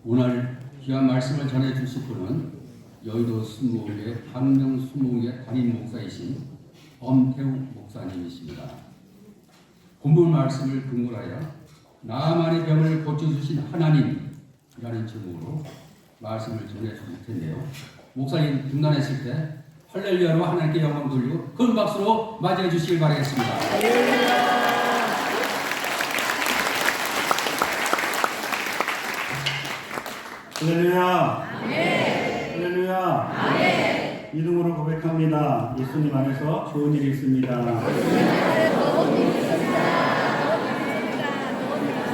오늘 귀한 말씀을 전해 주실 분은 여의도 순복음교회 광명 순복음교회 담임 목사이신 엄태우 목사님이십니다. 본문 말씀을 근거로 하여 나만의 병을 고쳐주신 하나님이라는 제목으로 말씀을 전해 주실 텐데요. 목사님 등단했을 때 할렐루야로 하나님께 영광 돌리고 큰 박수로 맞이해 주시길 바라겠습니다. 할렐루야. 아멘. 할렐루야. 아멘. 믿음으로 고백합니다. 예수님 안에서 좋은 일이 있습니다.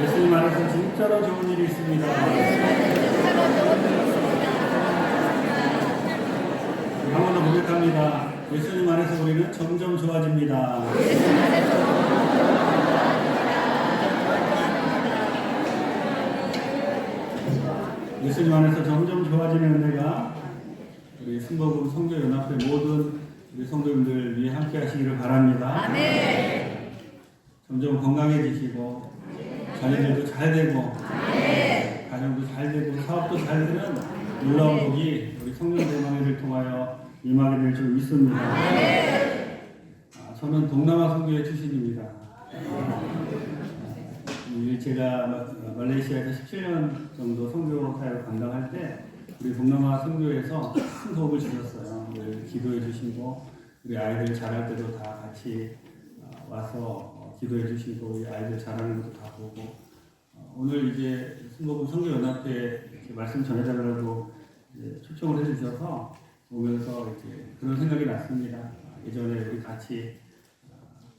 예수님 안에서 진짜로 좋은 일이 있습니다. 한 번 더 고백합니다. 예수님 안에서 우리는 점점 좋아집니다. 예수님 안에서 점점 좋아지는 은혜가 우리 순복음 성교연합회 모든 우리 성도님들 위해 함께 하시기를 바랍니다. 아멘. 점점 건강해지시고 자녀들도 잘 되고 가정도 잘 되고 사업도 잘 되는 놀라운 복이 우리 성령대망회를 통하여 임하게 될 줄 믿습니다. 저는 동남아 선교회 출신입니다. 제가 말레이시아에서 17년 정도 선교 사역을 감당할 때 우리 동남아 선교에서 큰 도움을 주셨어요. 늘 기도해 주시고 우리 아이들 자랄 때도 다 같이 와서 기도해 주시고 우리 아이들 자라는 것도 다 보고 오늘 이제 순복음 선교연합회 말씀 전해달라고 초청을 해주셔서 오면서 이제 그런 생각이 났습니다. 예전에 우리 같이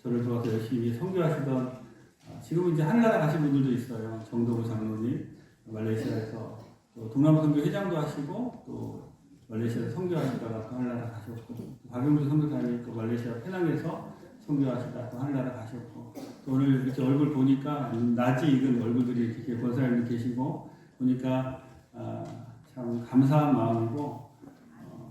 저를 도와서 열심히 선교하시던 지금은 이제 하늘나라 가신 분들도 있어요. 정도부 장로님 말레이시아에서 또 동남아 선교 회장도 하시고 또 말레이시아에서 선교하시다가 또 하늘나라 가셨고 박용주 선교사님 또 말레이시아 페낭에서 선교하시다 또 하늘나라 가셨고 또 오늘 이렇게 얼굴 보니까 낯이 익은 얼굴들이 이렇게 권사님도 계시고 보니까 참 감사한 마음이고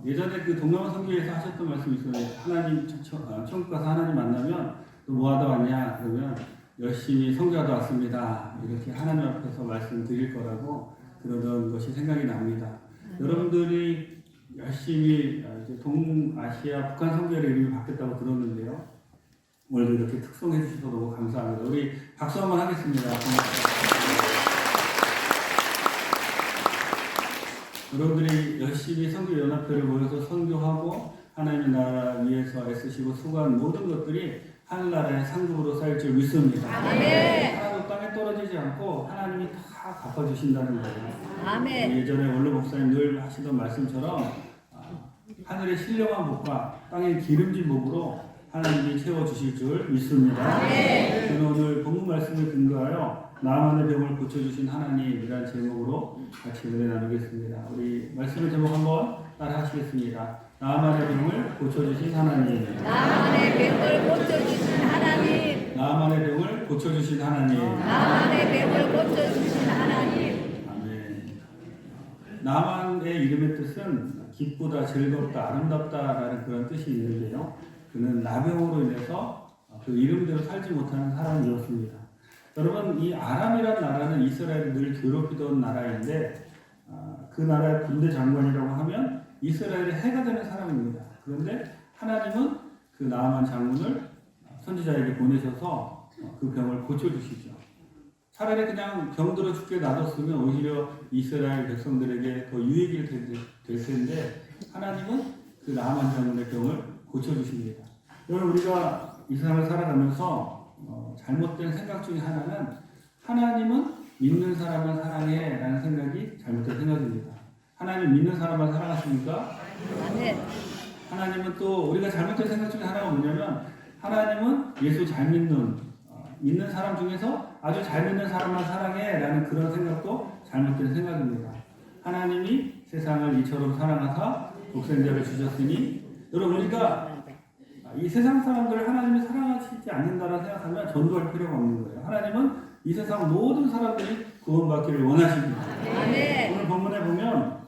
예전에 그 동남아 선교에서 하셨던 말씀이 있어요. 하나님 천국 가서 하나님 만나면 또 뭐 하다 왔냐 그러면 열심히 선교하다 왔습니다. 이렇게 하나님 앞에서 말씀드릴 거라고 그러던 것이 생각이 납니다. 여러분들이 열심히 동아시아 북한 선교회의 이름이 바뀌었다고 들었는데요. 오늘도 이렇게 특송해 주셔서 너무 감사합니다. 우리 박수 한번 하겠습니다. 여러분들이 열심히 선교연합회를 모여서 선교하고 하나님의 나라 위해서 애쓰시고 수고한 모든 것들이 하늘나라의 상급으로 쌓일 줄 믿습니다. 아멘. 하나도 땅에 떨어지지 않고 하나님이 다 갚아주신다는 거예요. 아멘. 예전에 원로 목사님 늘 하시던 말씀처럼 하늘의 신령한 복과 땅의 기름진 복으로 하나님이 채워주실 줄 믿습니다. 아멘. 저는 오늘 본문 말씀을 근거하여 나만의 병을 고쳐주신 하나님이라는 제목으로 같이 은혜 나누겠습니다. 우리 말씀의 제목 한번 따라 하시겠습니다. 나만의 병을 고쳐주신 하나님. 나만의 병을 고쳐주신 하나님. 나만의 병을 고쳐주신 하나님. 나만의 병을 고쳐주신 하나님. 아멘. 나만의 이름의 뜻은 기쁘다, 즐겁다, 아름답다라는 그런 뜻이 있는데요. 그는 나병으로 인해서 그 이름대로 살지 못하는 사람이었습니다. 여러분, 이 아람이라는 나라는 이스라엘을 늘 괴롭히던 나라인데 그 나라의 군대 장관이라고 하면 이스라엘의 해가 되는 사람입니다. 그런데 하나님은 그 나아만 장군을 선지자에게 보내셔서 그 병을 고쳐주시죠. 차라리 그냥 병들어 죽게 놔뒀으면 오히려 이스라엘 백성들에게 더 유익이 될 텐데 하나님은 그 나아만 장군의 병을 고쳐주십니다. 여러분, 우리가 이 세상을 살아가면서 잘못된 생각 중에 하나는 하나님은 믿는 사람을 사랑해 라는 생각이 잘못된 생각입니다. 하나님 믿는 사람만 사랑하십니까? 아멘. 하나님은 또 우리가 잘못된 생각 중에 하나가 뭐냐면 하나님은 예수 잘 믿는 사람 중에서 아주 잘 믿는 사람만 사랑해 라는 그런 생각도 잘못된 생각입니다. 하나님이 세상을 이처럼 사랑하사 독생자를 주셨으니 여러분 우리가 이 세상 사람들을 하나님이 사랑하시지 않는다라고 생각하면 전도할 필요가 없는 거예요. 하나님은 이 세상 모든 사람들이 구원받기를 원하십니다. 아멘. 오늘 본문에 보면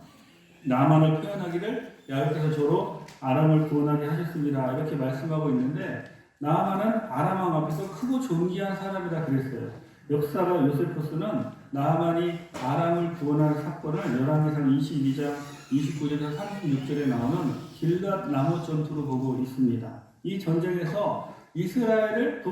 나만을 표현하기를 야곱께서 저로 아람을 구원하게 하셨습니다. 이렇게 말씀하고 있는데 나만은 아람 왕 앞에서 크고 존귀한 사람이라 그랬어요. 역사가 요세포스는 나아만이 아람을 구원한 사건을 열왕기상 22장 29절에서 36절에 나오는 길앗 라못 전투로 보고 있습니다. 이 전쟁에서 북이스라엘을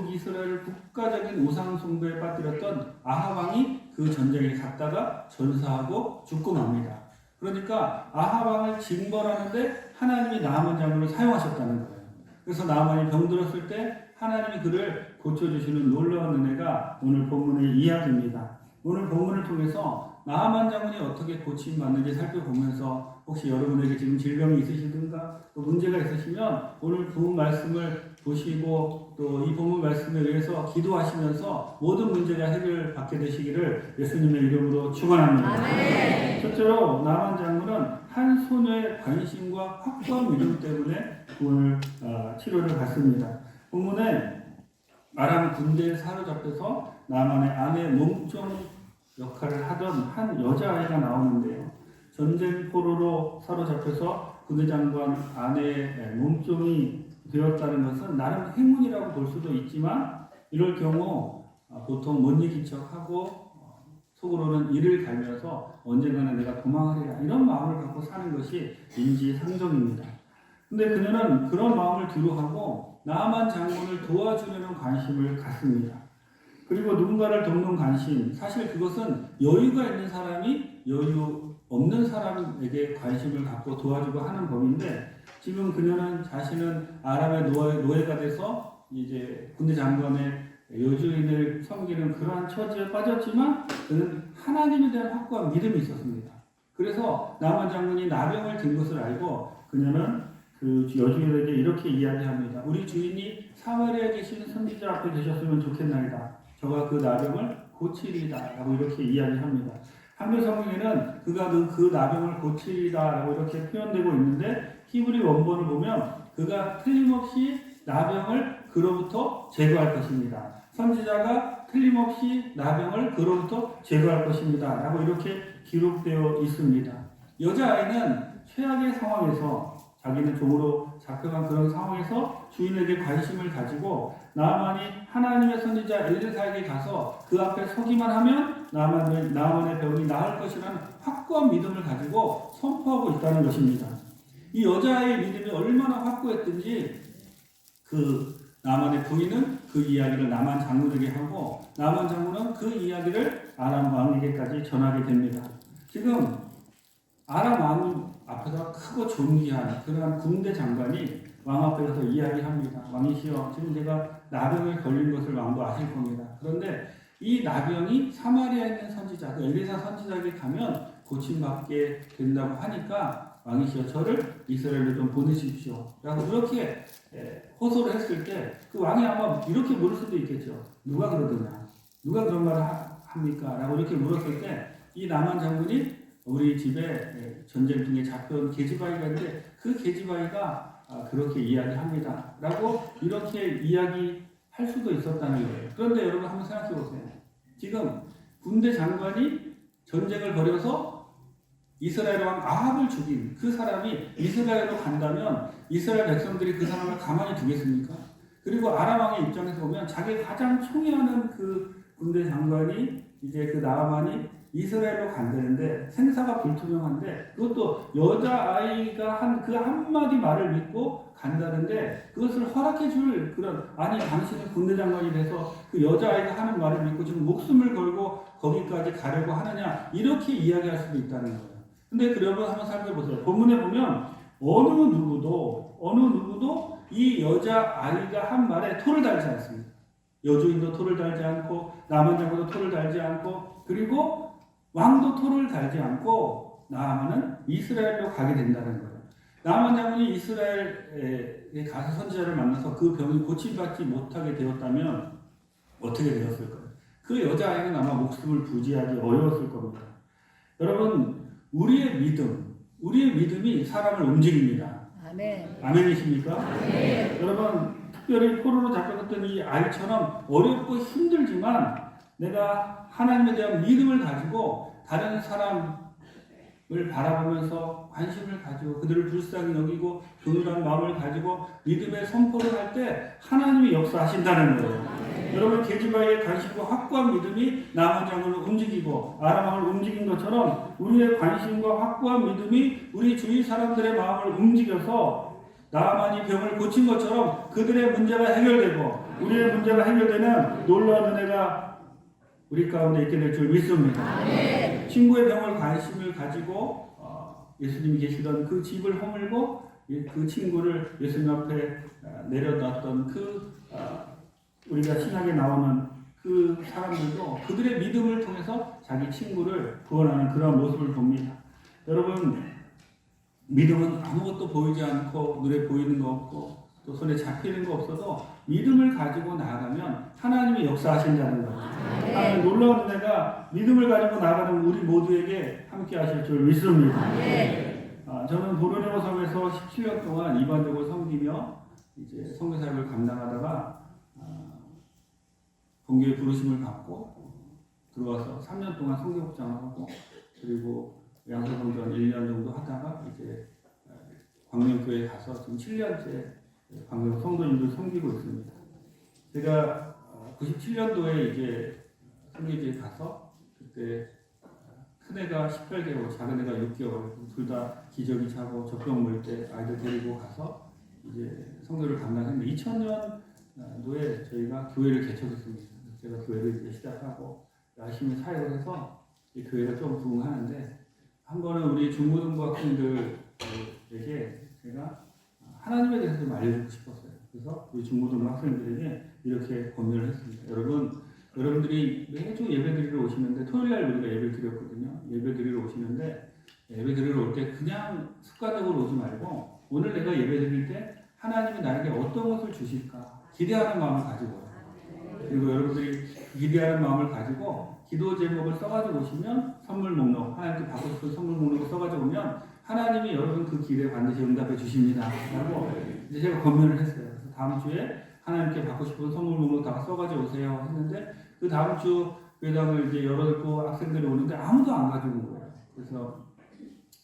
국가적인 우상 숭배에 빠뜨렸던 아합 왕이 그 전쟁에 갔다가 전사하고 죽고 맙니다. 그러니까 아합 왕을 징벌하는데 하나님이 나아만 장군을 사용하셨다는 거예요. 그래서 나아만이 병들었을 때 하나님이 그를 고쳐주시는 놀라운 은혜가 오늘 본문의 이야기입니다. 오늘 본문을 통해서 나아만 장군이 어떻게 고침받는지 살펴보면서 혹시 여러분에게 지금 질병이 있으시든가 또 문제가 있으시면 오늘 본문 말씀을 보시고 또 이 본문 말씀에 의해서 기도하시면서 모든 문제가 해결받게 되시기를 예수님의 이름으로 축원합니다. 아멘. 첫째로 나아만 장군은 한 소녀의 관심과 확고한 믿음 때문에 구원을 치료를 받습니다. 본문에 아람 군대에 사로잡혀서 나아만의 아내 몸종 역할을 하던 한 여자아이가 나오는데요. 전쟁 포로로 사로잡혀서 군대 장관 아내의 몸종이 되었다는 것은 나름 행운이라고 볼 수도 있지만 이럴 경우 보통 못 이긴 척하고 속으로는 이를 갈면서 언젠가는 내가 도망하리라 이런 마음을 갖고 사는 것이 인지상정입니다. 근데 그녀는 그런 마음을 뒤로하고 나아만 장군을 도와주려는 관심을 갖습니다. 그리고 누군가를 돕는 관심, 사실 그것은 여유가 있는 사람이 여유 없는 사람에게 관심을 갖고 도와주고 하는 법인데 지금 그녀는 자신은 아람의 노예가 돼서 이제 군대 장관의 여주인을 섬기는 그러한 처지에 빠졌지만 그는 하나님에 대한 확고한 믿음이 있었습니다. 그래서 나아만 장군이 나병을 든 것을 알고 그녀는 그 여주인에게 이렇게 이야기합니다. 우리 주인이 사마리아에 계시는 선지자 앞에 계셨으면 좋겠나이다. 저가 그 나병을 고치리다 라고 이렇게 이야기합니다. 한글 성경에는 그가 그 나병을 고치리다 라고 이렇게 표현되고 있는데 히브리 원본을 보면 그가 틀림없이 나병을 그로부터 제거할 것입니다. 선지자가 틀림없이 나병을 그로부터 제거할 것입니다 라고 이렇게 기록되어 있습니다. 여자아이는 최악의 상황에서 자기는 종으로 잡혀간 그런 상황에서 주인에게 관심을 가지고 나아만이 하나님의 선지자 엘리사에게 가서 그 앞에 서기만 하면 나아만의 병이 나을 것이라는 확고한 믿음을 가지고 선포하고 있다는 것입니다. 이 여자의 믿음이 얼마나 확고했든지 그 나아만의 부인은 그 이야기를 나아만 장군에게 하고 나아만 장군은 그 이야기를 아람 왕에게까지 전하게 됩니다. 지금 아람 왕 앞에서 크고 존귀한 그러한 군대 장관이 왕 앞에 가서 이야기합니다. 왕이시여, 지금 제가 나병에 걸린 것을 왕도 아실 겁니다. 그런데 이 나병이 사마리아에 있는 선지자, 그 엘리사 선지자에게 가면 고침받게 된다고 하니까 왕이시여, 저를 이스라엘로 좀 보내십시오 라고 그렇게 호소를 했을 때 그 왕이 아마 이렇게 물을 수도 있겠죠. 누가 그러더냐? 누가 그런 말을 합니까? 라고 이렇게 물었을 때 이 나아만 장군이 우리 집에 전쟁 중에 잡혀온 계집아이가 있는데 그 계집아이가 그렇게 이야기합니다 라고 이렇게 이야기할 수도 있었다는 거예요. 그런데 여러분 한번 생각해 보세요. 지금 군대 장관이 전쟁을 벌여서 이스라엘 왕 아합을 죽인 그 사람이 이스라엘로 간다면 이스라엘 백성들이 그 사람을 가만히 두겠습니까? 그리고 아람 왕의 입장에서 보면 자기가 가장 총애하는 그 군대 장관이 이제 그 나아만이 이스라엘로 간다는데 생사가 불투명한데 그것도 여자아이가 한 그 한마디 말을 믿고 간다는데 그것을 허락해 줄 그런 아니 당신은 군대 장관이 돼서 그 여자아이가 하는 말을 믿고 지금 목숨을 걸고 거기까지 가려고 하느냐 이렇게 이야기할 수도 있다는 거예요. 근데 그 여러분 한번 살펴보세요. 본문에 보면 어느 누구도 이 여자아이가 한 말에 토를 달지 않습니다. 여주인도 토를 달지 않고 나아만 장군도 토를 달지 않고 그리고 왕도 토를 달지 않고 나아만은 이스라엘로 가게 된다는 거예요. 나아만 장군이 이스라엘에 가서 선지자를 만나서 그 병이 고침받지 못하게 되었다면 어떻게 되었을까요? 그 여자아이는 아마 목숨을 부지하기 어려웠을 겁니다. 여러분, 우리의 믿음이 사람을 움직입니다. 아멘. 아멘이십니까? 아멘. 여러분, 특별히 포로로 잡혀갔던 이 아이처럼 어렵고 힘들지만 내가 하나님에 대한 믿음을 가지고 다른 사람을 바라보면서 관심을 가지고 그들을 불쌍히 여기고 교류한 마음을 가지고 믿음의 선포를 할 때 하나님이 역사하신다는 거예요. 여러분 계집아이의 관심과 확고한 믿음이 나무장을 움직이고 아람왕을 움직인 것처럼 우리의 관심과 확고한 믿음이 우리 주위 사람들의 마음을 움직여서 나만이 병을 고친 것처럼 그들의 문제가 해결되고 우리의 문제가 해결되면 놀라운 은혜가 우리 가운데 있게 될 줄 믿습니다. 친구의 병을 관심을 가지고 예수님이 계시던 그 집을 허물고 그 친구를 예수님 앞에 내려놨던 우리가 신학에 나오는 그 사람들도 그들의 믿음을 통해서 자기 친구를 구원하는 그런 모습을 봅니다. 여러분, 믿음은 아무것도 보이지 않고 눈에 보이는 거 없고 또 손에 잡히는 거 없어도 믿음을 가지고 나아가면 하나님이 역사하신다는 거예요. 하나님 놀라운 은혜가 믿음을 가지고 나아가는 우리 모두에게 함께 하실 줄 믿습니다. 저는 보로네오 섬에서 17년 동안 일반적으로 섬기며 이제 선교사역을 감당하다가 본교회 부르심을 받고 들어와서 3년 동안 선교복장을 하고 그리고 양서성전 1년 정도 하다가 이제 광명교회에 가서 지금 7년째 광명 성도님들 섬기고 있습니다. 제가 97년도에 이제 선교지에 가서 그때 큰 애가 18개월, 작은 애가 6개월, 둘 다 기저귀 차고 젖병 물 때 아이들 데리고 가서 이제 선교를 감당했는데 2000년도에 저희가 교회를 개척했습니다. 제가 교회를 이제 시작하고 열심히 사역을 해서 이 교회가 좀 부흥하는데 한 번은 우리 중고등부 학생들에게 제가 하나님에 대해서 좀 알려주고 싶었어요. 그래서 우리 중고등부 학생들에게 이렇게 권유를 했습니다. 여러분들이 매주 예배 드리러 오시는데 토요일날 우리가 예배 드렸거든요. 예배 드리러 오시는데 예배 드리러 올 때 그냥 습관적으로 오지 말고 오늘 내가 예배 드릴 때 하나님이 나에게 어떤 것을 주실까 기대하는 마음을 가지고 와요. 그리고 여러분들이 기대하는 마음을 가지고 기도 제목을 써가지고 오시면 선물 목록, 하나님께 받고 싶은 선물 목록을 써가지고 오면 하나님이 여러분 그 기대에 반드시 응답해 주십니다. 라고 이제 제가 권면을 했어요. 그래서 다음 주에 하나님께 받고 싶은 선물 목록 다 써가지고 오세요 했는데 그 다음 주 회당을 이제 열어놓고 학생들이 오는데 아무도 안 가지고 온 거예요. 그래서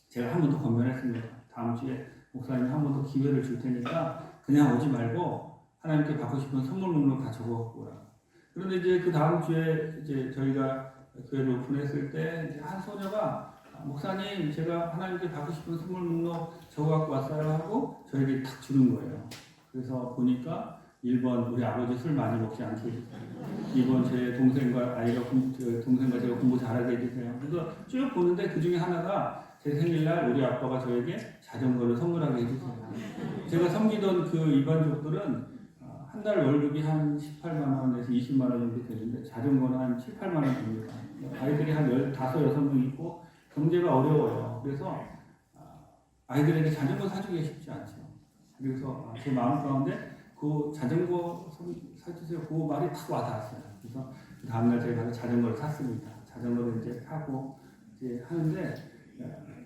제가 한 번 더 권면했습니다. 다음 주에 목사님 한 번 더 기회를 줄 테니까 그냥 오지 말고 하나님께 받고 싶은 선물 목록 다 적어갖고 오라. 그런데 이제 그 다음 주에 이제 저희가 교회를 오픈했을 때 이제 한 소녀가 목사님 제가 하나님께 받고 싶은 선물 목록 적어갖고 왔어요 하고 저에게 탁 주는 거예요. 그래서 보니까 1번 우리 아버지 술 많이 먹지 않게 해주세요. 2번 제 동생과 동생과 제가 공부 잘하게 해주세요. 그래서 쭉 보는데 그 중에 하나가 제 생일날 우리 아빠가 저에게 자전거를 선물하게 해주세요. 제가 섬기던 그 일반족들은 한 달 월급이 한 18만 원에서 20만 원 정도 되는데 자전거는 한 7, 8만 원 됩니다. 아이들이 한 15, 6명 있고 경제가 어려워요. 그래서 아이들에게 자전거 사주기가 쉽지 않죠. 그래서 제 마음 가운데 그 자전거 사주세요. 그 말이 탁 와닿았어요. 그래서 그 다음날 제가 가서 자전거를 샀습니다. 자전거를 이제 타고 이제 하는데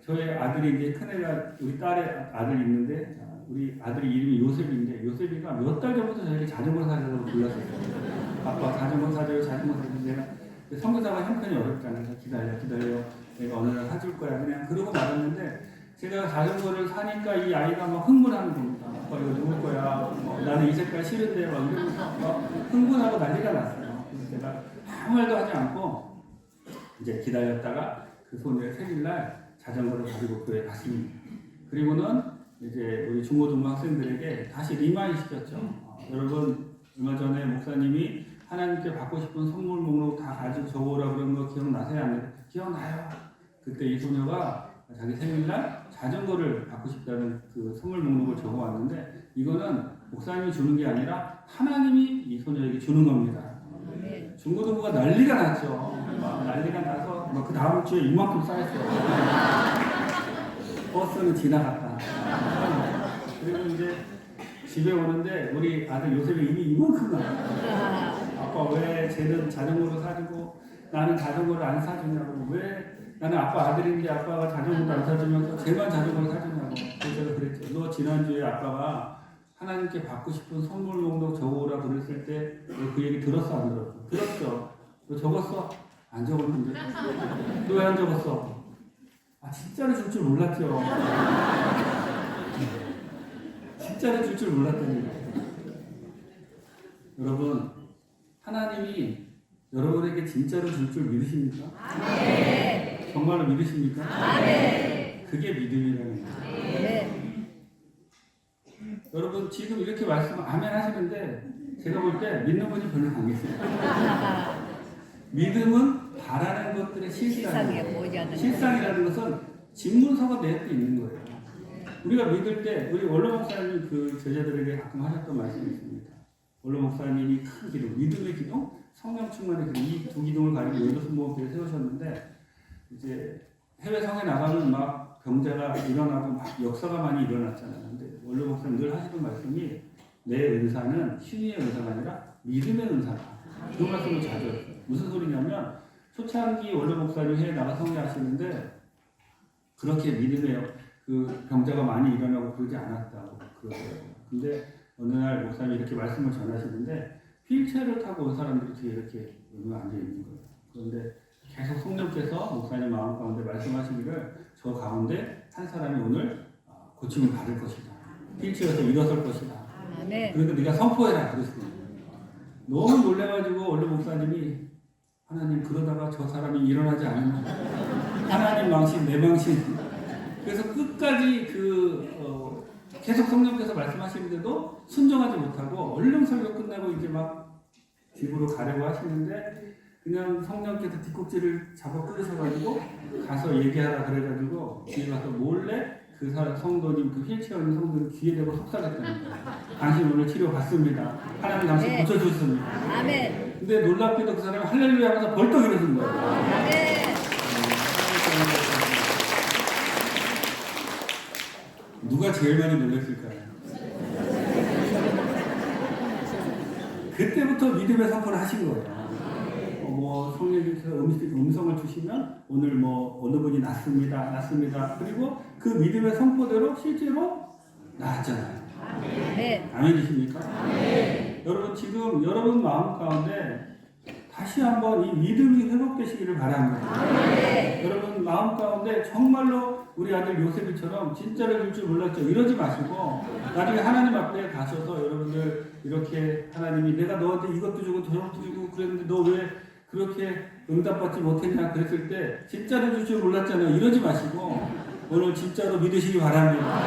저희 아들이 이제 큰애가 우리 딸의 아들이 있는데 우리 아들이 이름이 요셉인데 요셉이가 몇 달 전부터 저에게 자전거 사주라고 불렀어요. 아빠 자전거 사줘요. 자전거 사줘요. 제가 선교사가 형편이 어렵잖아요. 기다려. 내가 어느 날 사줄 거야. 그냥 그러고 말았는데 제가 자전거를 사니까 이 아이가 막 흥분하는 겁니다. 아빠 이거 누굴 거야? 나는 이 색깔 싫은데 막 이러면서 막 흥분하고 난리가 났어요. 그래서 제가 아무 말도 하지 않고 이제 기다렸다가 그 소녀의 생일날 자전거를 가지고 교회에 갔습니다. 그리고는 이제 우리 중고등부 학생들에게 다시 리마인드 시켰죠. 여러분 얼마 전에 목사님이 하나님께 받고 싶은 선물 목록 다 가지고 적어오라 그런 거 기억나세요? 안 나요? 기억나요. 그때 이 소녀가 자기 생일날 자전거를 받고 싶다는 그 선물 목록을 적어왔는데 이거는 목사님이 주는 게 아니라 하나님이 이 소녀에게 주는 겁니다. 중고등부가 난리가 났죠. 난리가 나서 그 다음 주에 이만큼 쌓였어요. 버스는 지나갔다. 그리고 이제 집에 오는데 우리 아들 요셉이 이미 이만큼 나왔어요. 아빠 왜 쟤는 자전거를 사주고 나는 자전거를 안 사주냐고 왜 나는 아빠 아들인데 아빠가 자전거도 안 사주면서 쟤만 자전거를 사주냐고. 그래서 제가 그랬죠. 너 지난주에 아빠가 하나님께 받고 싶은 선물 목록 적어오라 그랬을 때 그 얘기 들었어 안 들었어? 들었죠. 너 적었어? 안 적었는데. 너 왜 안 적었어? 진짜로 줄 줄 몰랐죠. 진짜로 줄 줄 몰랐다니. 여러분 하나님이 여러분에게 진짜로 줄 줄 믿으십니까? 아멘. 정말로 믿으십니까? 아멘. 그게 믿음이라는 거예요. 아멘. 여러분 지금 이렇게 말씀 아멘 하시는데 제가 볼 때 믿는 분이 별로 안 계세요. 믿음은 바라는 것들의 실상이에요. 실상에 보지 않는 실상이라는 것은 진문서가 내 앞에 있는 거예요. 우리가 믿을 때 우리 원로 목사님 그 제자들에게 가끔 하셨던 말씀이 있습니다. 원로 목사님이 큰 기도, 믿음의 기도, 성령 충만의 기도, 이 두 기도를 가지고 여의도 순복음교회 세우셨는데 이제 해외 성에 나가면 막 병자가 일어나고 막 역사가 많이 일어났잖아요. 근데 원로 목사님 늘 하시던 말씀이 내 은사는 신의의 은사가 아니라 믿음의 은사다. 그 말씀을 자주 했어요. 무슨 소리냐면 초창기 원로 목사님 해외 나가 성례하시는데 그렇게 믿음의 그 병자가 많이 일어나고 그러지 않았다고 그러더라고요. 근데 어느 날 목사님이 이렇게 말씀을 전하시는데 휠체어를 타고 온 사람들이 뒤에 이렇게 앉아 있는 거예요. 그런데 계속 성령께서 목사님 마음 가운데 말씀하시기를 저 가운데 한 사람이 오늘 고침을 받을 것이다. 휠체어에서 일어설 것이다. 아멘. 그러니까 네가 선포해라 그랬어요. 너무 놀래가지고 원로 목사님이 하나님 그러다가 저 사람이 일어나지 않으면 하나님 망신 내 망신. 그래서 끝까지 계속 성령께서 말씀하시는데도 순종하지 못하고 얼른 설교 끝나고 이제 막 집으로 가려고 하시는데 그냥 성령께서 뒷꼭지를 잡아 끌으셔가지고 가서 얘기하라 그래가지고 뒤에 가서 몰래 그 성도님 그 휠체어 있는 성도님 귀에 대고 속삭였다는 거예요. 당신 오늘 치료 받습니다. 하나님 당신 네. 고쳐주셨습니다. 아멘. 근데 놀랍게도 그 사람이 할렐루야 하면서 벌떡 일어선 거예요. 아멘. 누가 제일 많이 놀랐을까요? 그때부터 믿음의 선포를 하신 거예요. 뭐 성령께서 음성을 주시면 오늘 뭐 어느 분이 낫습니다. 그리고 그 믿음의 선포대로 실제로 나았잖아요. 아멘. 아멘이십니까? 여러분 지금 여러분 마음 가운데 다시 한번 이 믿음이 회복되시기를 바랍니다. 여러분 마음 가운데 정말로 우리 아들 요셉이처럼 진짜를 줄 줄 몰랐죠. 이러지 마시고 나중에 하나님 앞에 가셔서 여러분들 이렇게 하나님이 내가 너한테 이것도 주고 저것도 주고 그랬는데 너 왜 그렇게 응답받지 못했냐 그랬을 때 진짜를 줄 줄 몰랐잖아요. 이러지 마시고 오늘 진짜로 믿으시기 바랍니다.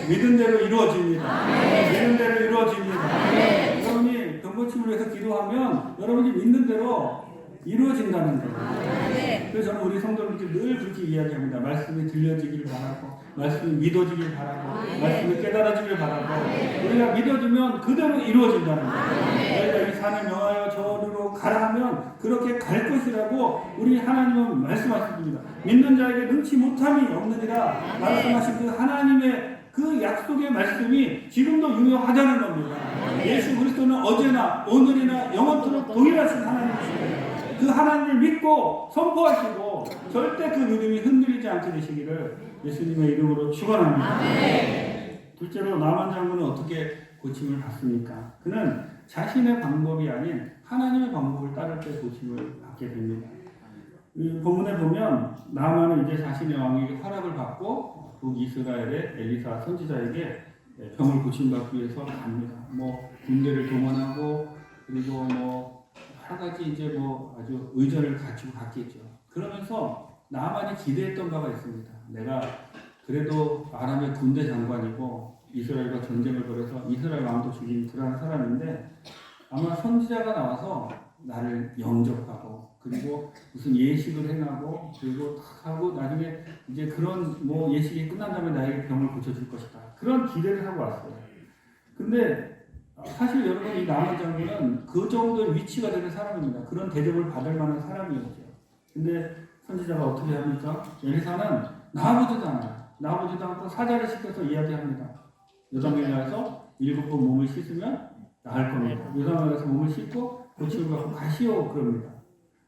믿은 대로 이루어집니다. 믿은 대로 이루어집니다. 여러분이 병고침을 위해서 기도하면 여러분이 믿는 대로 이루어진다는 거예요. 그래서 저는 우리 성도님께 늘 그렇게 이야기합니다. 말씀이 들려지길 바라고, 말씀이 믿어지길 바라고, 말씀이 깨달아지길 바라고, 우리가 믿어지면 그대로 이루어진다는 거예요. 너희가 이 산을 명하여 저리로 가라 하면 그렇게 갈 것이라고 우리 하나님은 말씀하십니다. 믿는 자에게 능치 못함이 없느니라 말씀하신 그 하나님의 그 약속의 말씀이 지금도 유효하다는 겁니다. 예수 그리스도는 어제나 오늘이나 영원토록 동일하신 하나님이십니다. 그 하나님을 믿고 선포하시고 절대 그 믿음이 흔들리지 않게 되시기를 예수님의 이름으로 축원합니다. 둘째로 나만 장군은 어떻게 고침을 받습니까? 그는 자신의 방법이 아닌 하나님의 방법을 따를 때 고침을 받게 됩니다. 이 본문에 보면 나만은 이제 자신의 왕에게 허락을 받고 북이스라엘의 엘리사 선지자에게 병을 고침받기 위해서 갑니다. 뭐 군대를 동원하고 그리고 뭐 여러 가지 이제 뭐 아주 의전을 갖추고 갔겠죠. 그러면서 나만이 기대했던 바가 있습니다. 내가 그래도 아람의 군대 장관이고 이스라엘과 전쟁을 벌여서 이스라엘 왕도 죽인 그러한 사람인데 아마 선지자가 나와서 나를 영접하고 그리고 무슨 예식을 행하고 그리고 탁 하고 나중에 이제 그런 뭐 예식이 끝난 다음에 나에게 병을 고쳐줄 것이다. 그런 기대를 하고 왔어요. 근데 사실 여러분 이 나만 장군은 그 정도의 위치가 되는 사람입니다. 그런 대접을 받을 만한 사람이었죠. 근데 선지자가 어떻게 합니까? 엘리사는 나아보지도 않아요. 나아보지도 않고 사자를 시켜서 이야기합니다. 요단강에 가서 7번 몸을 씻으면 나을 겁니다. 요단강에 가서 몸을 씻고 고침을 받고 가시오 그럽니다.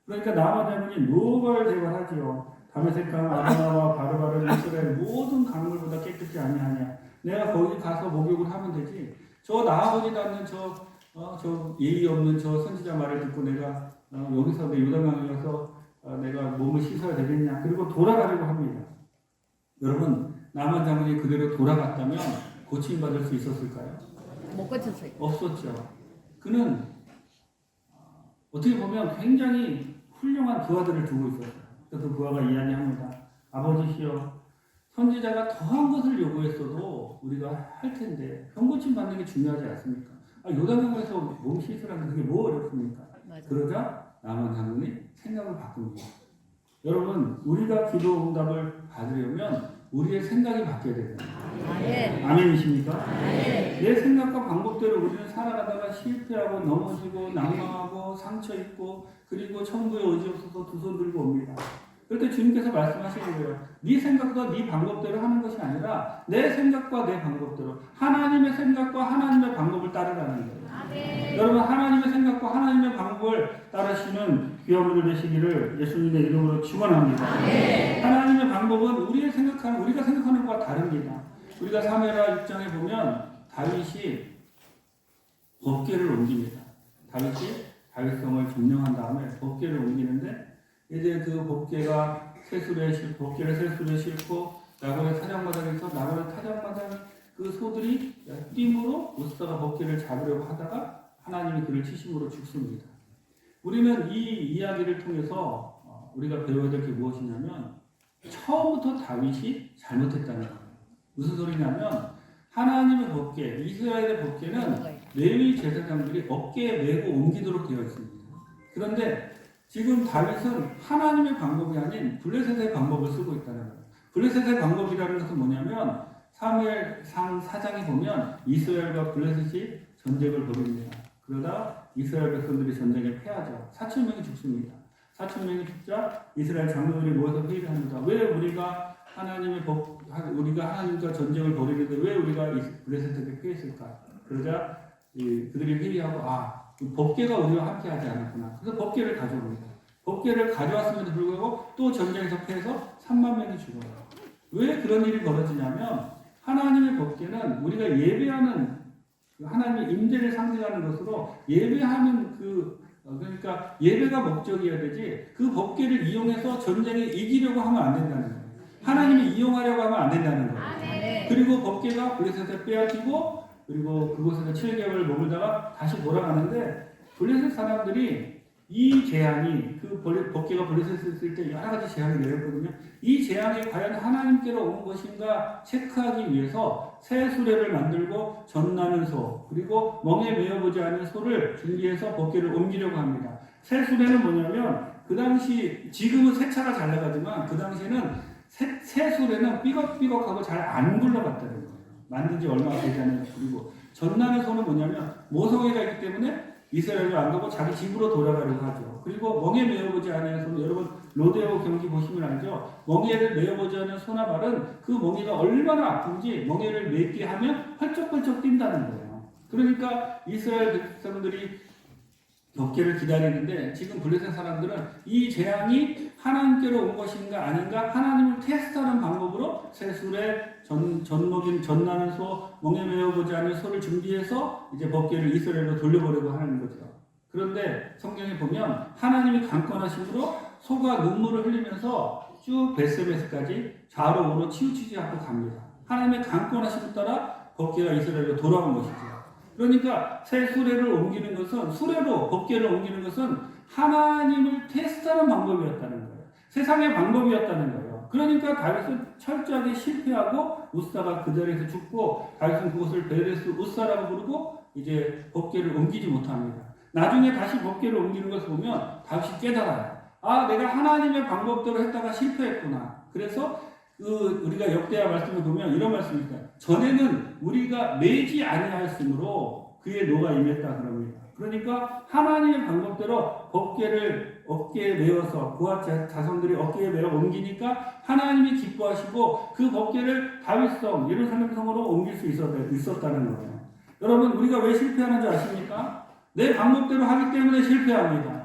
그러니까 나아만 장군이 노발대발하지요. 다메섹강 아브나와 바르바르 이스라엘 모든 강물보다 깨끗이 아니하냐. 내가 거기 가서 목욕을 하면 되지. 저 나아보지도 않는 저 예의 없는 저 선지자 말을 듣고 내가 여기서 내 요단강에 가서 내가 몸을 씻어야 되겠냐. 그리고 돌아가려고 합니다. 여러분 나만 장군이 그대로 돌아갔다면 고침받을 수 있었을까요? 못 고쳤어요. 없었죠. 그는 어떻게 보면 굉장히 훌륭한 부하들을 두고 있었어요. 그 부하가 이야기합니다. 아버지시여, 선지자가 더한 것을 요구했어도 우리가 할 텐데 병고침 받는 게 중요하지 않습니까? 요단강에서 몸 씻으라는 그게 뭐 어렵습니까? 맞아. 그러자 나만 장군이 생각을 바꿉니다. 여러분, 우리가 기도 응답을 받으려면 우리의 생각이 바뀌어야 됩니다. 아멘. 아멘이십니까? 아멘. 내 생각과 방법대로 우리는 살아가다가 실패하고 넘어지고 낭망하고 상처 입고 그리고 천국에 의지 없어서 두 손 들고 옵니다. 그럴 때 주님께서 말씀하시는 거예요. 네 생각과 네 방법대로 하는 것이 아니라 내 생각과 내 방법대로 하나님의 생각과 하나님의 방법을 따르라는 거예요. 아멘. 여러분, 하나님의 생각과 하나님의 방법을 따르시는 귀한 분들 되시기를 예수님의 이름으로 축원합니다. 하나님의 방법은 우리가 생각하는 것과 다릅니다. 우리가 사무엘하 6장에 보면 다윗이 법궤를 옮깁니다. 다윗이 다윗성을 점령한 다음에 법궤를 옮기는데 이제 그 법궤가 법궤를 세술에 싣고 나곤의 타작마당에서 나곤의 타작마당 그 소들이 띠으로 우스다가 법궤를 잡으려고 하다가 하나님이 그를 치심으로 죽습니다. 우리는 이 이야기를 통해서 우리가 배워야 될 게 무엇이냐면 처음부터 다윗이 잘못했다는 거예요. 무슨 소리냐면 하나님의 법궤, 이스라엘의 법궤는 레위 제사장들이 어깨에 메고 옮기도록 되어 있습니다. 그런데 지금 다윗은 하나님의 방법이 아닌 블레셋의 방법을 쓰고 있다는 거예요. 블레셋의 방법이라는 것은 뭐냐면 사무엘상 4장에 보면 이스라엘과 블레셋이 전쟁을 벌입니다. 그러다 이스라엘 백성들이 전쟁에 패하죠. 4,000명이 죽습니다. 4,000명이 죽자 이스라엘 장로들이 모여서 회의를 합니다. 왜 우리가 하나님과 전쟁을 벌이는데 왜 우리가 블레셋에게 패했을까? 그러자 그들이 회의하고 법궤가 우리와 함께하지 않았구나. 그래서 법궤를 가져옵니다. 법궤를 가져왔음에도 불구하고 또 전쟁에서 패해서 3만 명이 죽어요. 왜 그런 일이 벌어지냐면 하나님의 법궤는 우리가 예배하는 하나님의 임재를 상징하는 것으로 예배하는 그러니까 예배가 목적이어야 되지 그 법궤를 이용해서 전쟁에 이기려고 하면 안 된다는 거예요. 하나님이 이용하려고 하면 안 된다는 거예요. 그리고 법궤가 블레셋에 빼앗기고 그리고 그곳에서 7개월을 머물다가 다시 돌아가는데 블레셋 사람들이 이 재앙이 법궤가 블레셋에 있을 때 여러 가지 재앙이 내렸거든요. 이 재앙이 과연 하나님께로 온 것인가 체크하기 위해서 새 수레를 만들고 전나는 소 그리고 멍에 메어보지 않은 소를 준비해서 법궤를 옮기려고 합니다. 새 수레는 뭐냐면 그 당시 지금은 새 차가 잘 나가지만 그 당시에는 새 수레는 삐걱삐걱하고 잘 안 굴러갔다는 거예요. 만든 지 얼마 되지 않은 그리고 전나는 소는 뭐냐면 모성애가 있기 때문에 이스라엘로 안 가고 자기 집으로 돌아가려고 하죠. 그리고 멍에 메어보지 않은 소는 여러분 로데오 경기 보시면 알죠. 멍에를 메어보지 않은 소나 말은 그 멍에가 얼마나 아픈지 멍에를 메게 하면 펄쩍펄쩍 뛴다는 거예요. 그러니까 이스라엘 백성들이 법궤를 기다리는데 지금 블레셋 사람들은 이 재앙이 하나님께로 온 것인가 아닌가 하나님을 테스트하는 방법으로 새술에 전나는 소, 멍에 메어보지 않은 소를 준비해서 이제 법궤를 이스라엘로 돌려보려고 하는 거죠. 그런데 성경에 보면 하나님이 강권하심으로 소가 눈물을 흘리면서 쭉 벳세메스까지 좌로 우로 치우치지 않고 갑니다. 하나님의 강권하심을 따라 법궤가 이스라엘로 돌아온 것이죠. 그러니까 새 수레를 옮기는 것은 수레로 법궤를 옮기는 것은 하나님을 테스트하는 방법이었다는 거예요. 세상의 방법이었다는 거예요. 그러니까 다윗은 철저하게 실패하고 우사가 그 자리에서 죽고 다윗은 그것을 베레스 우사라고 부르고 이제 법궤를 옮기지 못합니다. 나중에 다시 법궤를 옮기는 것을 보면 다윗이 깨달아요. 내가 하나님의 방법대로 했다가 실패했구나. 그래서 우리가 역대하 말씀을 보면 이런 말씀이 있어요. 전에는 우리가 매지 아니하였으므로 그의 노가 임했다 그럽니다. 그러니까 하나님의 방법대로 법궤를 어깨에 메어서 그와 자손들이 어깨에 메어 옮기니까 하나님이 기뻐하시고 그 법궤를 다윗성 예루살렘 성으로 옮길 수 있었다는 거예요. 여러분 우리가 왜 실패하는 줄 아십니까? 내 방법대로 하기 때문에 실패합니다.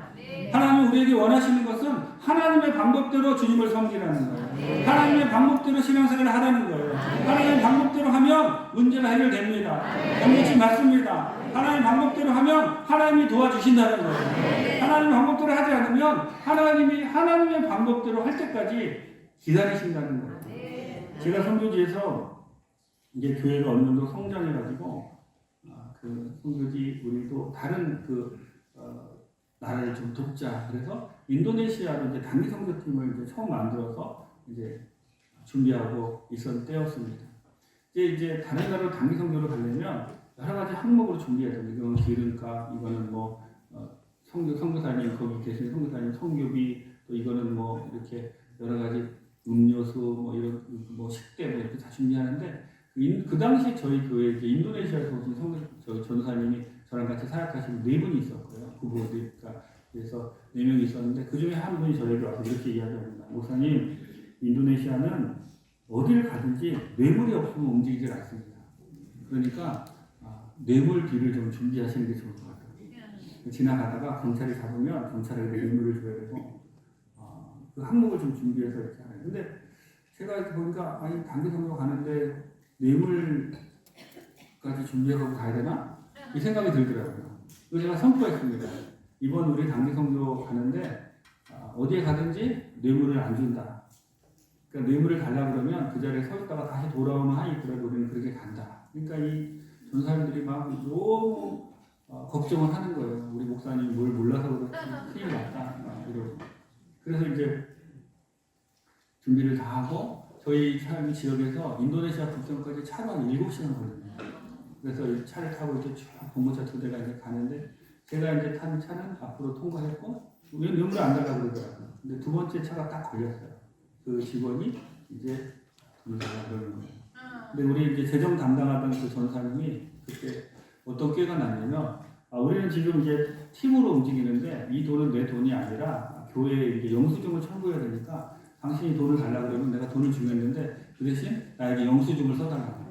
하나님 우리에게 원하시는 것은 하나님의 방법대로 주님을 섬기라는 거예요. 하나님의 방법대로 신앙생활을 하라는 거예요. 하나님의 방법대로 하면 문제가 해결됩니다. 영역이 맞습니다. 하나님의 방법대로 하면 하나님이 도와주신다는 거예요. 하나님의 방법대로 하지 않으면 하나님이 하나님의 방법대로 할 때까지 기다리신다는 거예요. 제가 선교지에서 이제 교회가 어느 정도 성장해가지고 그 선교지 우리도 다른 나라를 좀 돕자. 그래서 인도네시아로 이제 단기 선교팀을 이제 처음 만들어서 이제 준비하고 있었던 때였습니다. 이제 다른 나라로 단기 선교를 가려면 여러 가지 항목으로 준비해야 됩니다. 이거는 기름값, 이거는 뭐 선교사님 거기 계신 선교사님 선교비, 또 이거는 뭐 이렇게 여러 가지 음료수 뭐 이런 뭐 식대 뭐 이렇게 다 준비하는데 그 당시 저희 교회 이제 인도네시아에서 오신 저희 전사님이 저랑 같이 사역하시는 4분이 있었고요. 그러니까 그래서 4명이 있었는데 그 중에 한 분이 저에게 와서 이렇게 이야기합니다. 목사님, 인도네시아는 어딜 가든지 뇌물이 없으면 움직이질 않습니다. 그러니까 뇌물비를 좀 준비하시는 게 좋을 것 같아요. 지나가다가 경찰이 잡으면 경찰에게 뇌물을 줘야 되고 그 항목을 좀 준비해서 이렇게 하는. 근데 제가 이렇게 보니까 아니 단기 선교 가는데 뇌물까지 준비하고 가야 되나? 이 생각이 들더라고요. 그래서 제가 선포했습니다. 이번 우리 단기 선교 가는데 어디에 가든지 뇌물을 안 준다. 그러니까 뇌물을 달라 그러면 그 자리에 서 있다가 다시 돌아오는 한이 있더라도 우리는 그렇게 간다. 그러니까 이 전사님들이 막 너무 걱정을 하는 거예요. 우리 목사님 뭘 몰라서 그렇지 큰일 났다. 이러고. 그래서 이제 준비를 다 하고 저희 삶 지역에서 인도네시아 국경까지 차로 한 7시간 걸립니다. 그래서 이 차를 타고 이제 쭉 봉고차 2대가 이제 가는데 제가 이제 탄 차는 앞으로 통과했고 왜 뇌물을 안 달라고 그러더라고요. 근데 두 번째 차가 딱 걸렸어요. 그 직원이 이제 돈을 달라고 그러는 거예요. 근데 우리 이제 재정 담당하던 그 전사님이 그때 어떤 꾀가 났냐면 우리는 지금 이제 팀으로 움직이는데 이 돈은 내 돈이 아니라 교회에 이제 영수증을 청구해야 되니까 당신이 돈을 달라고 그러면 내가 돈을 주겠는데 그 대신 나에게 영수증을 써달라고.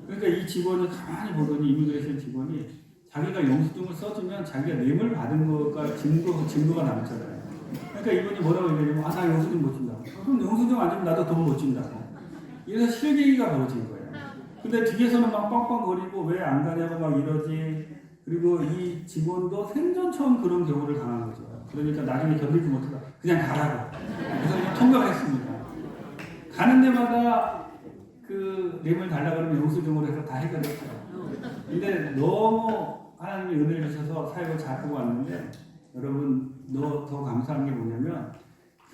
그러니까 이 직원이 가만히 보더니 이미그레이션 직원이 자기가 영수증을 써주면 자기가 뇌물 받은 거가 증거가 남잖아요. 그러니까 이분이 뭐라고 얘기하냐면 나 영수증 못 준다고. 그럼 영수증 안 주면 나도 돈 못 준다고. 이래서 실갱이가 벌어진 거예요. 근데 뒤에서는 막 빵빵거리고 왜 안 가냐고 막 이러지. 그리고 이 직원도 생전 처음 그런 경우를 당한 거죠. 그러니까 나중에 견디지 못하다 그냥 가라고. 그래서 그냥 통과를 했습니다. 가는 데마다 그 뇌물 달라고 하면 영수증으로 해서 다 해결했죠. 근데 너무 하나님이 은혜를 주셔서 사역을 잘 하고 왔는데 여러분 더 감사한 게 뭐냐면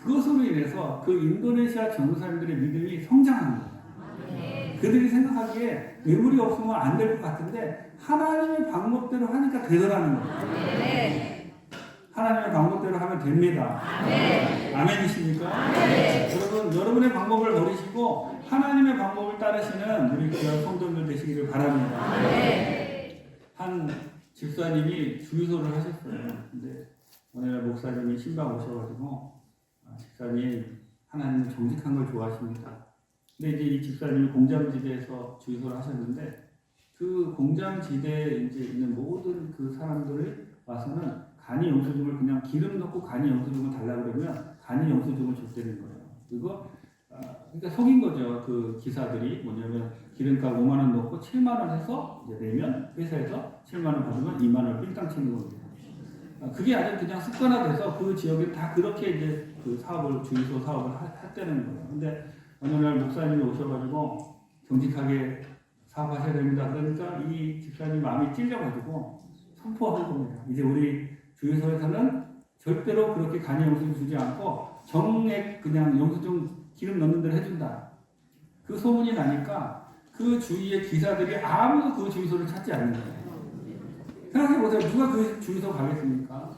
그것으로 인해서 그 인도네시아 전도사님들의 믿음이 성장한 거예요. 그들이 생각하기에 뇌물이 없으면 안 될 것 같은데 하나님의 방법대로 하니까 되더라는 거예요. 하나님의 방법대로 하면 됩니다. 아멘이십니까? 여러분의 방법을 버리시고 하나님의 방법을 따르시는 우리 귀한 성도들 되시기를 바랍니다. 한 집사님이 주유소를 하셨어요. 근데 오늘 목사님이 신방 오셔가지고 집사님 하나님은 정직한 걸 좋아하십니다. 근데 이제 이 집사님이 공장지대에서 주유소를 하셨는데 그 공장지대에 이제 있는 모든 그 사람들을 와서는 간이 영수증을 그냥 기름 넣고 간이 영수증을 달라고 그러면 간이 영수증을 줬다는 거예요. 그러니까 속인 거죠. 그 기사들이 뭐냐면 기름값 5만 원 넣고 7만 원 해서 이제 내면 회사에서 7만 원 받으면 2만 원 삥땅 치는 겁니다. 그게 아주 그냥 습관화돼서 그 지역에 다 그렇게 이제 그 주유소 사업을 했다는 거예요. 근데 어느 날 목사님이 오셔가지고 정직하게 사업하셔야 됩니다. 그러니까 이 집사님 마음이 찔려가지고 선포한 겁니다. 이제 우리 주유소에서는 절대로 그렇게 간이 영수증 주지 않고 정액 그냥 영수증 기름 넣는 대로 해준다. 그 소문이 나니까 그 주위의 기사들이 아무도 그 주유소를 찾지 않는 거예요. 생각해보세요. 누가 그 주유소 가겠습니까?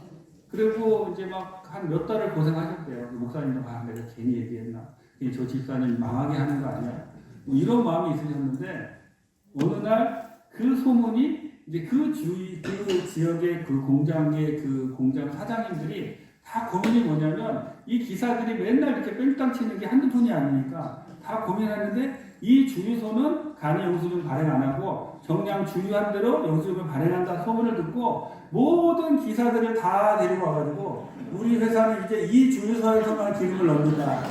그리고 이제 막 한 몇 달을 고생하셨대요. 목사님도 내가 괜히 얘기했나. 저 집사님 망하게 하는 거 아니야? 뭐 이런 마음이 있으셨는데 어느 날 그 소문이 이제 그 지역의 그 공장의 그 공장 사장님들이 다 고민이 뭐냐면 이 기사들이 맨날 이렇게 뺑땅 치는 게 한두 푼이 아니니까 다 고민하는데 이 주유소는 간이 영수증 발행 안 하고 정량 주유한 대로 영수증을 발행한다 소문을 듣고 모든 기사들을 다 데리고 와가지고 우리 회사는 이제 이 주유소에서만 기름을 넣는다.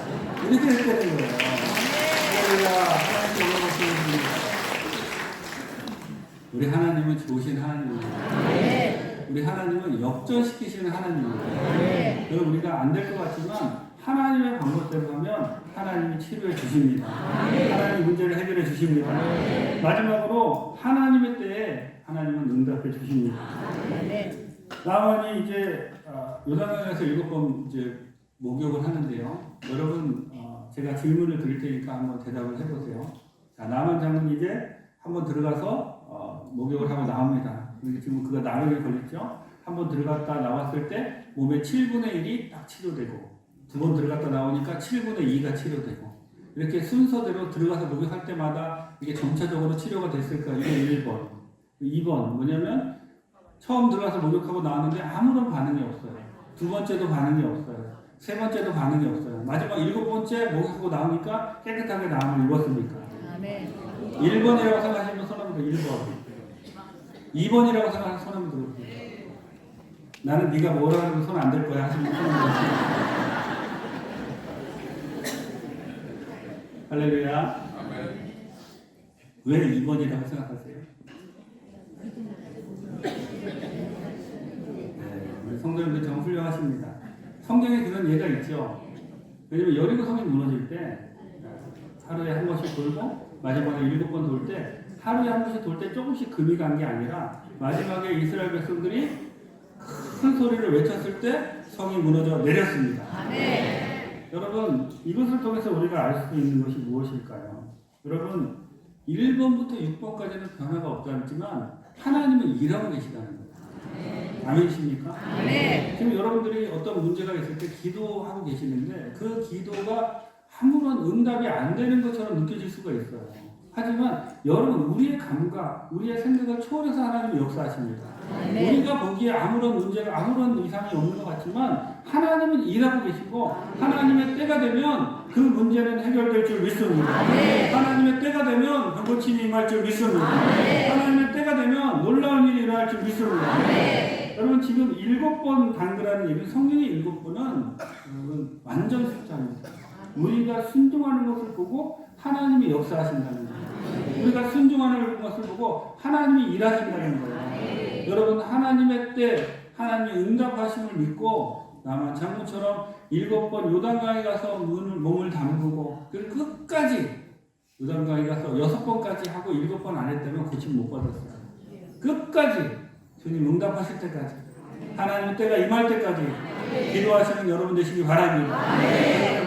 이렇게 했다는 거예요. 우리 하나님은 좋으신 하나님입니다. 우리 하나님은 역전시키시는 하나님입니다. 여러분 우리가 안 될 것 같지만 하나님의 방법대로 하면 하나님이 치료해 주십니다. 하나님이 문제를 해결해 주십니다. 마지막으로 하나님의 때에 하나님은 응답해 주십니다. 나만이 이제 요단강에서 7번 이제 목욕을 하는데요. 여러분 제가 질문을 드릴 테니까 한번 대답을 해보세요. 자, 나만 장군 이제 한번 들어가서 목욕을 하고 나옵니다. 근데 지금 그가 나병에 걸렸죠. 한번 들어갔다 나왔을 때 몸의 7분의 1이 딱 치료되고, 두 번 들어갔다 나오니까 7분의 2가 치료되고, 이렇게 순서대로 들어가서 목욕할 때마다 이게 점차적으로 치료가 됐을까? 이게 1번. 2번 뭐냐면 처음 들어가서 목욕하고 나왔는데 아무런 반응이 없어요. 두 번째도 반응이 없어요. 세 번째도 반응이 없어요. 마지막 7번째 목욕하고 나오니까 깨끗하게 나음을 입었습니까? 아멘. 1번이라고 생각하시면 손 한번 들어. 1번. 2번이라고 생각하시면 손 한번 들어주세요. 나는 네가 뭐라 하면 손 안 들 거야 하시면 손 한번 들어주세요. 할렐루야. 왜 2번이라고 생각하세요? 우리 성도님들 정 훌륭하십니다. 성경에 그런 예가 있죠. 왜냐면 여리고 성이 무너질 때 하루에 한 번씩 돌고 마지막에 7번 돌 때 하루에 한 번씩 돌 때 조금씩 금이 간 게 아니라 마지막에 이스라엘 백성들이 큰 소리를 외쳤을 때 성이 무너져 내렸습니다. 아멘. 여러분 이것을 통해서 우리가 알 수 있는 것이 무엇일까요? 여러분 1번부터 6번까지는 변화가 없지만 하나님은 일하고 계시다는 거예요. 아멘이십니까? 아멘. 지금 여러분들이 어떤 문제가 있을 때 기도하고 계시는데 그 기도가 아무런 응답이 안 되는 것처럼 느껴질 수가 있어요. 하지만 여러분 우리의 감각, 우리의 생각을 초월해서 하나님이 역사하십니다. 아멘. 우리가 보기에 아무런 문제가 아무런 이상이 없는 것 같지만 하나님은 일하고 계시고 하나님의 때가 되면 그 문제는 해결될 줄 믿습니다. 아멘. 하나님의 때가 되면 병고침이 임할 줄 믿습니다. 아멘. 하나님의 때가 되면 놀라운 일이 일어날 줄 믿습니다. 아멘. 여러분 지금 7번 단그라는 얘기는 성령의 7번은 여러분 완전 숫자입니다. 우리가 순종하는 것을 보고 하나님이 역사하신다는 거예요. 우리가 순종하는 것을 보고 하나님이 일하신다는 거예요. 여러분 하나님의 때 하나님이 응답하심을 믿고 나만 장군처럼 7번 요단강에 가서 몸을 담그고 그리고 끝까지 요단강에 가서 6번까지 하고 7번 안 했다면 고침 못 받았어요. 끝까지 주님 응답하실 때까지 하나님의 때가 임할 때까지 기도하시는 여러분 되시기 바랍니다.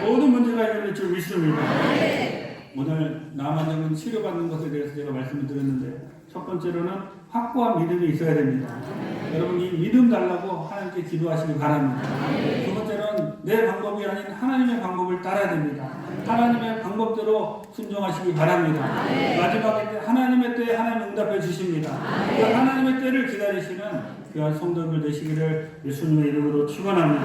모든 문제가 해결될 줄 믿습니다. 오늘 나만장군 치료받는 것에 대해서 제가 말씀을 드렸는데 첫 번째로는 확고한 믿음이 있어야 됩니다. 여러분 이 믿음 달라고 하나님께 기도하시기 바랍니다. 두 번째는 내 방법이 아닌 하나님의 방법을 따라야 됩니다. 하나님의 방법대로 순종하시기 바랍니다. 마지막에 하나님의 때에 하나님 응답해 주십니다. 그 하나님의 때를 기다리시는 귀한 성도들 되시기를 예수님의 이름으로 축원합니다.